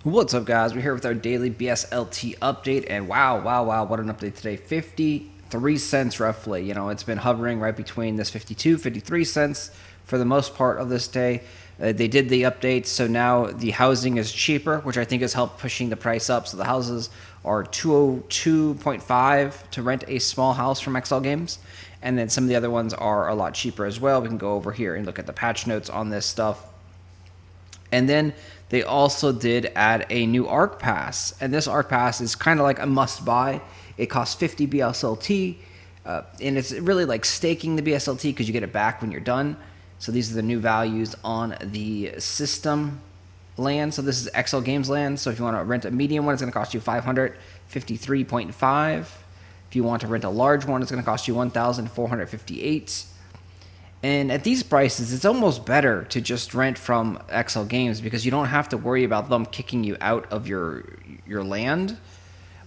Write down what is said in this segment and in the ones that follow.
What's up, guys? We're here with our daily BSLT update, and wow, what an update today. 53 cents roughly. It's been hovering right between this 52, 53 cents for the most part of this day. They did the update, so now the housing is cheaper, which I think has helped pushing the price up. So the houses are 202.5 to rent a small house from XL Games, and then some of the other ones are a lot cheaper as well. We can go over here and look at the patch notes on this stuff. And then they also did add a new Arc Pass, and this Arc Pass is kind of like a must-buy. It costs 50 BSLT, and it's really like staking the BSLT because you get it back when you're done. So these are the new values on the system land. So this is XL Games land. So if you want to rent a medium one, it's going to cost you 553.5. If you want to rent a large one, it's going to cost you 1,458. And at these prices, it's almost better to just rent from XL Games because you don't have to worry about them kicking you out of your land.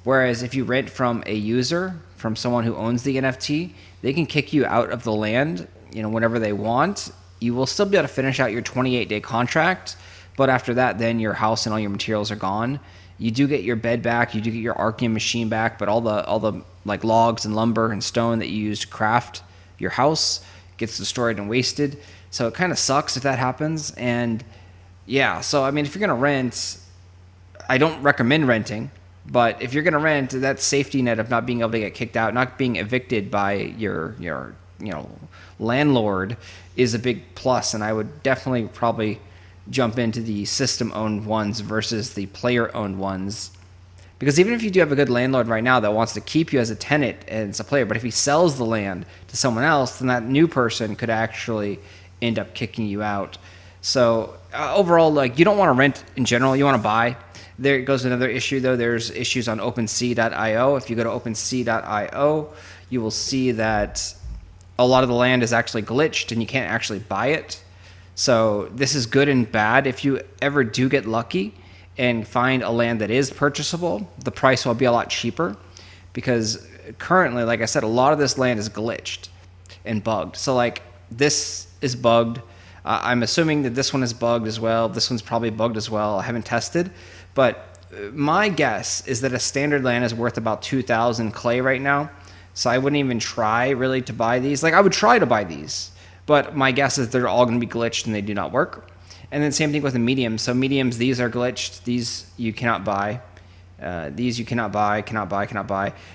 Whereas if you rent from a user, from someone who owns the NFT, they can kick you out of the land, whenever they want. You will still be able to finish out your 28-day contract, but after that, then your house and all your materials are gone. You do get your bed back, you do get your Archean machine back, but all the like logs and lumber and stone that you use to craft your house gets destroyed and wasted. So it kind of sucks if that happens. And yeah, so I mean, if you're going to rent, I don't recommend renting, but if you're going to rent, that safety net of not being able to get kicked out, not being evicted by your landlord is a big plus. And I would definitely probably jump into the system owned ones versus the player owned ones. Because even if you do have a good landlord right now that wants to keep you as a tenant and as a player, but if he sells the land to someone else, then that new person could actually end up kicking you out. So overall, like, you don't want to rent in general, you want to buy. There goes another issue, though. There's issues on OpenSea.io. If you go to OpenSea.io, you will see that a lot of the land is actually glitched and you can't actually buy it. So this is good and bad. If you ever do get lucky and find a land that is purchasable, the price will be a lot cheaper because currently, like I said, a lot of this land is glitched and bugged. So like this is bugged. I'm assuming that this one is bugged as well. This one's probably bugged as well. I haven't tested, but my guess is that a standard land is worth about 2,000 clay right now. So I wouldn't even try really to buy these. Like I would try to buy these, but my guess is they're all going to be glitched and they do not work. And then same thing with the mediums. So mediums, these are glitched. These you cannot buy. These you cannot buy.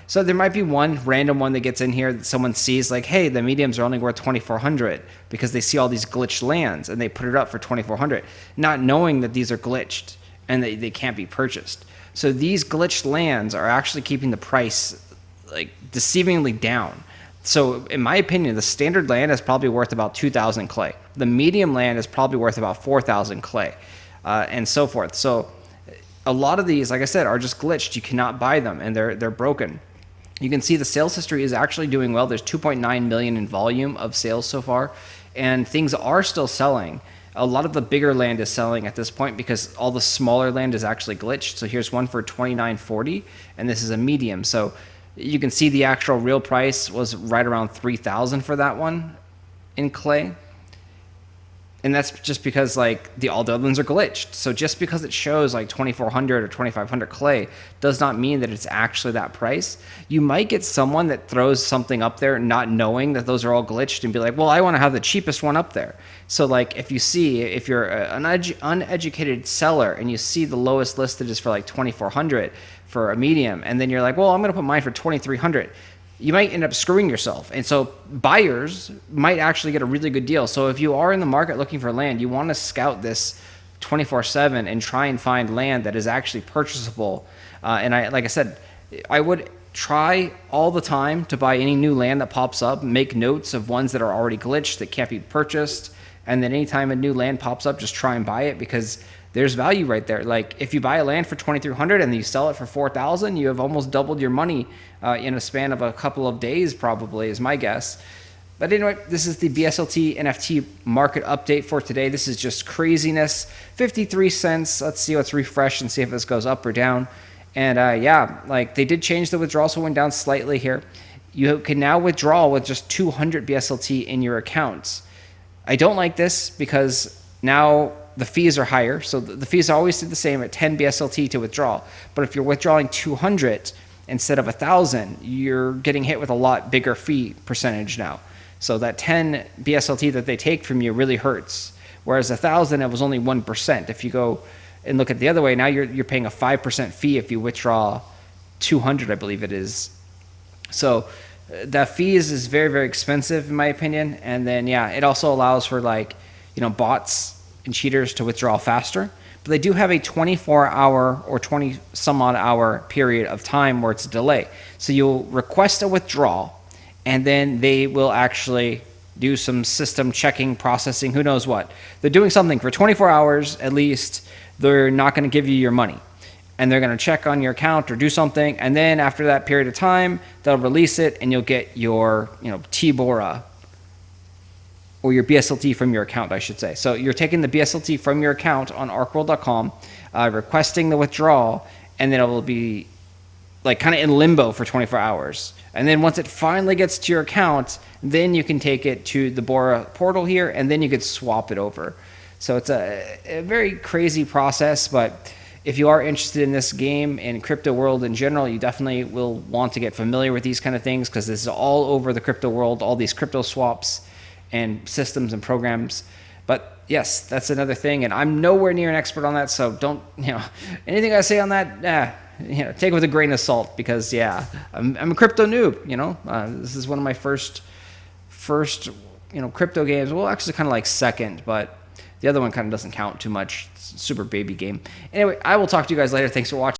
So there might be one random one that gets in here that someone sees like, hey, the mediums are only worth 2,400 because they see all these glitched lands and they put it up for 2,400, not knowing that these are glitched and they can't be purchased. So these glitched lands are actually keeping the price like deceivingly down. So in my opinion, the standard land is probably worth about 2,000 clay. The medium land is probably worth about 4,000 clay, and so forth. So a lot of these, like I said, are just glitched. You cannot buy them, and they're broken. You can see the sales history is actually doing well. There's 2.9 million in volume of sales so far, and things are still selling. A lot of the bigger land is selling at this point because all the smaller land is actually glitched. So here's one for 29.40, and this is a medium. So you can see the actual real price was right around 3,000 for that one in clay. And that's just because like all the other ones are glitched. So just because it shows like 2,400 or 2,500 clay does not mean that it's actually that price. You might get someone that throws something up there not knowing that those are all glitched and be like, well, I want to have the cheapest one up there. So like if you're an uneducated seller and you see the lowest listed is for like 2,400 for a medium, and then you're like, well, I'm going to put mine for 2,300. You might end up screwing yourself. And so buyers might actually get a really good deal. So if you are in the market looking for land, you want to scout this 24/7 and try and find land that is actually purchasable. Like I said, I would try all the time to buy any new land that pops up, make notes of ones that are already glitched that can't be purchased. And then anytime a new land pops up, just try and buy it because there's value right there. Like if you buy a land for 2,300 and you sell it for 4,000, you have almost doubled your money in a span of a couple of days, probably, is my guess. But anyway, this is the BSLT NFT market update for today. This is just craziness. 53 cents. Let's see. Let's refresh and see if this goes up or down. And yeah, like they did change the withdrawal, so it went down slightly here. You can now withdraw with just 200 BSLT in your accounts. I don't like this because now the fees are higher. So the fees always stay the same at 10 BSLT to withdraw. But if you're withdrawing 200 instead of 1,000, you're getting hit with a lot bigger fee percentage now. So that 10 BSLT that they take from you really hurts. Whereas 1,000, it was only 1%. If you go and look at the other way, now you're paying a 5% fee if you withdraw 200, I believe it is. So that fees is very, very expensive in my opinion. And then, yeah, it also allows for like, bots and cheaters to withdraw faster. But they do have a 24-hour or 20 some odd hour period of time where it's a delay. So you'll request a withdrawal, and then they will actually do some system checking, processing, who knows what. They're doing something for 24 hours at least. They're not going to give you your money. And they're going to check on your account or do something. And then after that period of time, they'll release it, and you'll get your T-Bora or your BSLT from your account, I should say. So you're taking the BSLT from your account on archeworld.com, requesting the withdrawal, and then it will be like kind of in limbo for 24 hours. And then once it finally gets to your account, then you can take it to the Bora portal here, and then you could swap it over. So it's a very crazy process, but if you are interested in this game and crypto world in general, you definitely will want to get familiar with these kind of things, because this is all over the crypto world, all these crypto swaps and systems and programs. But yes, that's another thing, and I'm nowhere near an expert on that, so don't, anything I say on that, take it with a grain of salt, because yeah, I'm a crypto noob. This is one of my first crypto games. Well, actually kind of like second, but the other one kind of doesn't count too much. It's a super baby game. Anyway, I will talk to you guys later. Thanks for watching.